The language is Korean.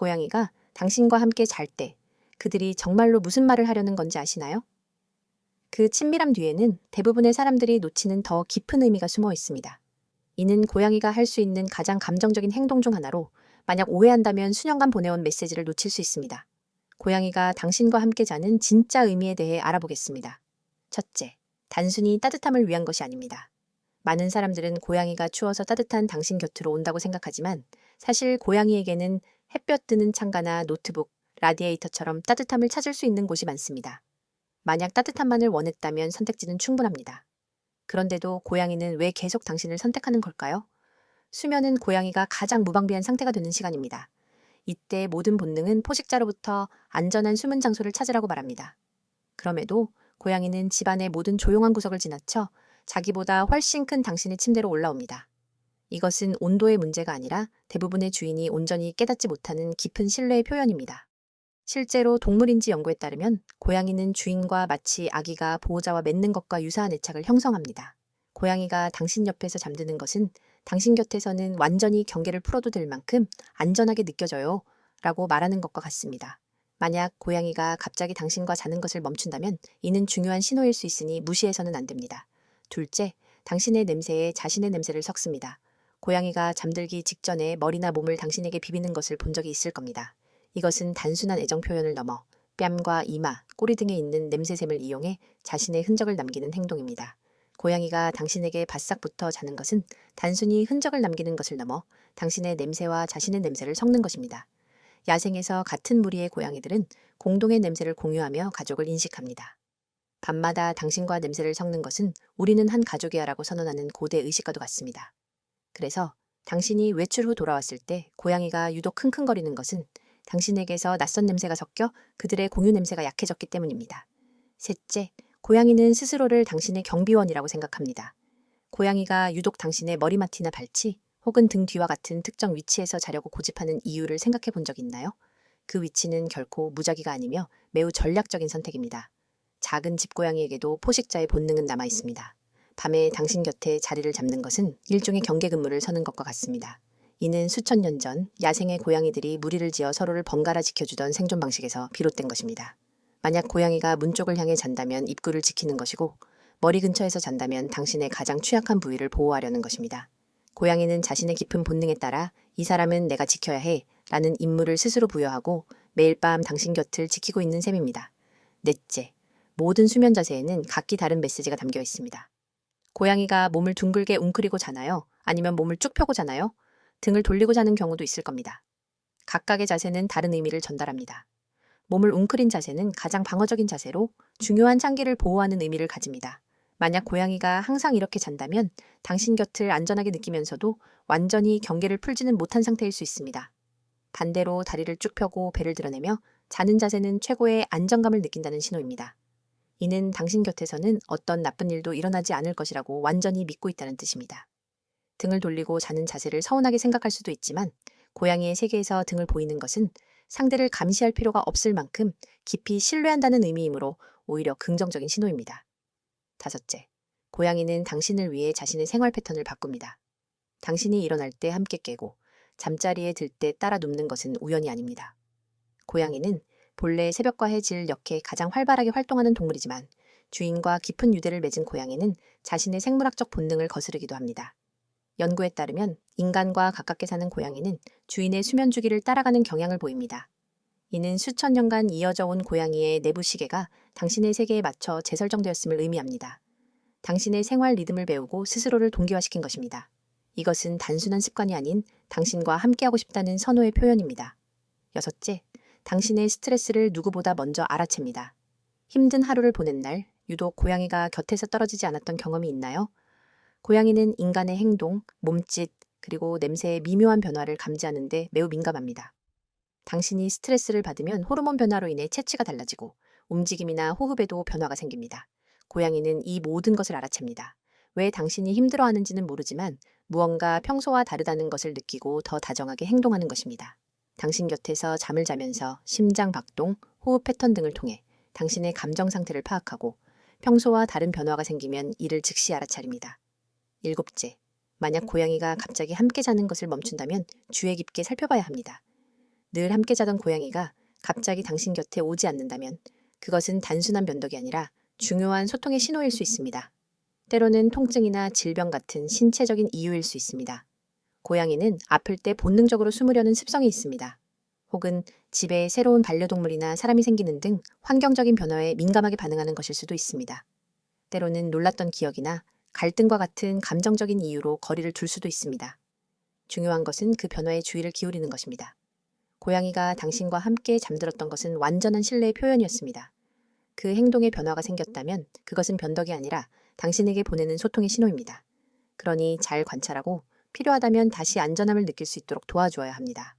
고양이가 당신과 함께 잘 때 그들이 정말로 무슨 말을 하려는 건지 아시나요? 그 친밀함 뒤에는 대부분의 사람들이 놓치는 더 깊은 의미가 숨어 있습니다. 이는 고양이가 할 수 있는 가장 감정적인 행동 중 하나로 만약 오해한다면 수년간 보내온 메시지를 놓칠 수 있습니다. 고양이가 당신과 함께 자는 진짜 의미에 대해 알아보겠습니다. 첫째, 단순히 따뜻함을 위한 것이 아닙니다. 많은 사람들은 고양이가 추워서 따뜻한 당신 곁으로 온다고 생각하지만 사실 고양이에게는 햇볕 드는 창가나 노트북, 라디에이터처럼 따뜻함을 찾을 수 있는 곳이 많습니다. 만약 따뜻함만을 원했다면 선택지는 충분합니다. 그런데도 고양이는 왜 계속 당신을 선택하는 걸까요? 수면은 고양이가 가장 무방비한 상태가 되는 시간입니다. 이때 모든 본능은 포식자로부터 안전한 숨은 장소를 찾으라고 말합니다. 그럼에도 고양이는 집안의 모든 조용한 구석을 지나쳐 자기보다 훨씬 큰 당신의 침대로 올라옵니다. 이것은 온도의 문제가 아니라 대부분의 주인이 온전히 깨닫지 못하는 깊은 신뢰의 표현입니다. 실제로 동물인지 연구에 따르면 고양이는 주인과 마치 아기가 보호자와 맺는 것과 유사한 애착을 형성합니다. 고양이가 당신 옆에서 잠드는 것은 당신 곁에서는 완전히 경계를 풀어도 될 만큼 안전하게 느껴져요 라고 말하는 것과 같습니다. 만약 고양이가 갑자기 당신과 자는 것을 멈춘다면 이는 중요한 신호일 수 있으니 무시해서는 안 됩니다. 둘째, 당신의 냄새에 자신의 냄새를 섞습니다. 고양이가 잠들기 직전에 머리나 몸을 당신에게 비비는 것을 본 적이 있을 겁니다. 이것은 단순한 애정 표현을 넘어 뺨과 이마, 꼬리 등에 있는 냄새샘을 이용해 자신의 흔적을 남기는 행동입니다. 고양이가 당신에게 바싹 붙어 자는 것은 단순히 흔적을 남기는 것을 넘어 당신의 냄새와 자신의 냄새를 섞는 것입니다. 야생에서 같은 무리의 고양이들은 공동의 냄새를 공유하며 가족을 인식합니다. 밤마다 당신과 냄새를 섞는 것은 우리는 한 가족이야 라고 선언하는 고대 의식과도 같습니다. 그래서 당신이 외출 후 돌아왔을 때 고양이가 유독 킁킁거리는 것은 당신에게서 낯선 냄새가 섞여 그들의 공유 냄새가 약해졌기 때문입니다. 셋째, 고양이는 스스로를 당신의 경비원이라고 생각합니다. 고양이가 유독 당신의 머리맡이나 발치 혹은 등 뒤와 같은 특정 위치에서 자려고 고집하는 이유를 생각해 본 적 있나요? 그 위치는 결코 무작위가 아니며 매우 전략적인 선택입니다. 작은 집고양이에게도 포식자의 본능은 남아 있습니다. 밤에 당신 곁에 자리를 잡는 것은 일종의 경계 근무를 서는 것과 같습니다. 이는 수천 년 전 야생의 고양이들이 무리를 지어 서로를 번갈아 지켜주던 생존 방식에서 비롯된 것입니다. 만약 고양이가 문 쪽을 향해 잔다면 입구를 지키는 것이고 머리 근처에서 잔다면 당신의 가장 취약한 부위를 보호하려는 것입니다. 고양이는 자신의 깊은 본능에 따라 이 사람은 내가 지켜야 해 라는 임무를 스스로 부여하고 매일 밤 당신 곁을 지키고 있는 셈입니다. 넷째, 모든 수면 자세에는 각기 다른 메시지가 담겨 있습니다. 고양이가 몸을 둥글게 웅크리고 자나요? 아니면 몸을 쭉 펴고 자나요? 등을 돌리고 자는 경우도 있을 겁니다. 각각의 자세는 다른 의미를 전달합니다. 몸을 웅크린 자세는 가장 방어적인 자세로 중요한 창기를 보호하는 의미를 가집니다. 만약 고양이가 항상 이렇게 잔다면 당신 곁을 안전하게 느끼면서도 완전히 경계를 풀지는 못한 상태일 수 있습니다. 반대로 다리를 쭉 펴고 배를 드러내며 자는 자세는 최고의 안정감을 느낀다는 신호입니다. 이는 당신 곁에서는 어떤 나쁜 일도 일어나지 않을 것이라고 완전히 믿고 있다는 뜻입니다. 등을 돌리고 자는 자세를 서운하게 생각할 수도 있지만 고양이의 세계에서 등을 보이는 것은 상대를 감시할 필요가 없을 만큼 깊이 신뢰한다는 의미이므로 오히려 긍정적인 신호입니다. 다섯째, 고양이는 당신을 위해 자신의 생활 패턴을 바꿉니다. 당신이 일어날 때 함께 깨고 잠자리에 들 때 따라 눕는 것은 우연이 아닙니다. 고양이는 본래 새벽과의 질 역해 가장 활발하게 활동하는 동물이지만 주인과 깊은 유대를 맺은 고양이는 자신의 생물학적 본능을 거스르기도 합니다. 연구에 따르면 인간과 가깝게 사는 고양이는 주인의 수면 주기를 따라가는 경향을 보입니다. 이는 수천 년간 이어져 온 고양이의 내부 시계가 당신의 세계에 맞춰 재설정되었음을 의미합니다. 당신의 생활 리듬을 배우고 스스로를 동기화시킨 것입니다. 이것은 단순한 습관이 아닌 당신과 함께하고 싶다는 선호의 표현입니다. 여섯째, 당신의 스트레스를 누구보다 먼저 알아챕니다. 힘든 하루를 보낸 날, 유독 고양이가 곁에서 떨어지지 않았던 경험이 있나요? 고양이는 인간의 행동, 몸짓, 그리고 냄새의 미묘한 변화를 감지하는 데 매우 민감합니다. 당신이 스트레스를 받으면 호르몬 변화로 인해 체취가 달라지고 움직임이나 호흡에도 변화가 생깁니다. 고양이는 이 모든 것을 알아챕니다. 왜 당신이 힘들어하는지는 모르지만 무언가 평소와 다르다는 것을 느끼고 더 다정하게 행동하는 것입니다. 당신 곁에서 잠을 자면서 심장 박동, 호흡 패턴 등을 통해 당신의 감정 상태를 파악하고 평소와 다른 변화가 생기면 이를 즉시 알아차립니다. 일곱째, 만약 고양이가 갑자기 함께 자는 것을 멈춘다면 주의 깊게 살펴봐야 합니다. 늘 함께 자던 고양이가 갑자기 당신 곁에 오지 않는다면 그것은 단순한 변덕이 아니라 중요한 소통의 신호일 수 있습니다. 때로는 통증이나 질병 같은 신체적인 이유일 수 있습니다. 고양이는 아플 때 본능적으로 숨으려는 습성이 있습니다. 혹은 집에 새로운 반려동물이나 사람이 생기는 등 환경적인 변화에 민감하게 반응하는 것일 수도 있습니다. 때로는 놀랐던 기억이나 갈등과 같은 감정적인 이유로 거리를 둘 수도 있습니다. 중요한 것은 그 변화에 주의를 기울이는 것입니다. 고양이가 당신과 함께 잠들었던 것은 완전한 신뢰의 표현이었습니다. 그 행동에 변화가 생겼다면 그것은 변덕이 아니라 당신에게 보내는 소통의 신호입니다. 그러니 잘 관찰하고 필요하다면 다시 안전함을 느낄 수 있도록 도와주어야 합니다.